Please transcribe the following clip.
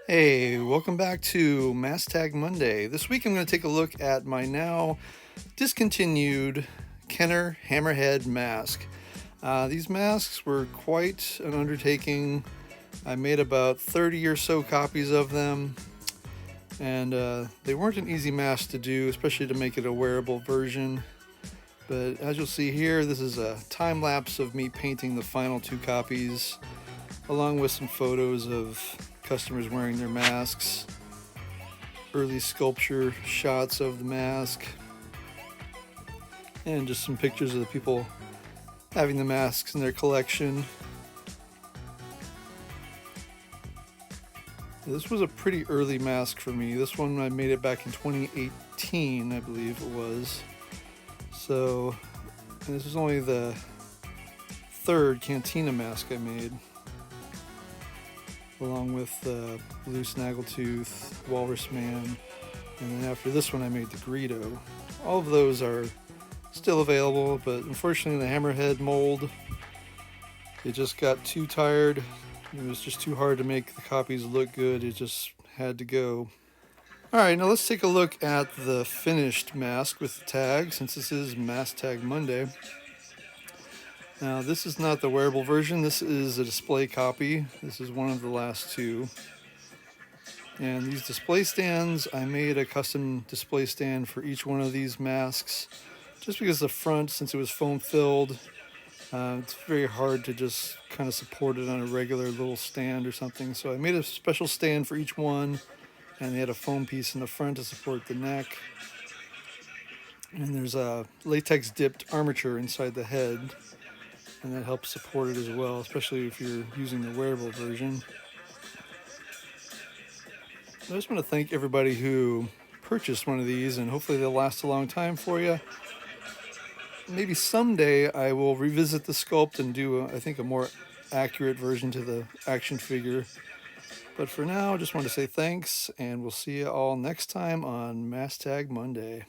Hey, welcome back to Mask Tag Monday. This week I'm going to take a look at my now discontinued Kenner Hammerhead mask. These masks were quite an undertaking. I made about 30 or so copies of them, and they weren't an easy mask to do, especially to make it a wearable version. But as you'll see here, this is a time lapse of me painting the final two copies, along with some photos of customers wearing their masks, early sculpture shots of the mask, and just some pictures of the people having the masks in their collection. This was a pretty early mask for me. This one I made it back in 2018, I believe it was. So, and this was only the third cantina mask I made, along with Blue Snaggletooth, Walrus Man, and then after this one I made the Greedo. All of those are still available, but unfortunately the Hammerhead mold, it just got too tired. It was just too hard to make the copies look good. It just had to go. Alright, now let's take a look at the finished mask with the tag, since this is Mask Tag Monday. Now, this is not the wearable version. This is a display copy. This is one of the last two. And these display stands, I made a custom display stand for each one of these masks, just because the front, since it was foam filled, it's very hard to just kind of support it on a regular little stand or something. So I made a special stand for each one, and they had a foam piece in the front to support the neck. And there's a latex dipped armature inside the head, and that helps support it as well, especially if you're using the wearable version. I just want to thank everybody who purchased one of these, and hopefully they'll last a long time for you. Maybe someday I will revisit the sculpt and do, I think, a more accurate version to the action figure. But for now, I just want to say thanks, and we'll see you all next time on Mask Tag Monday.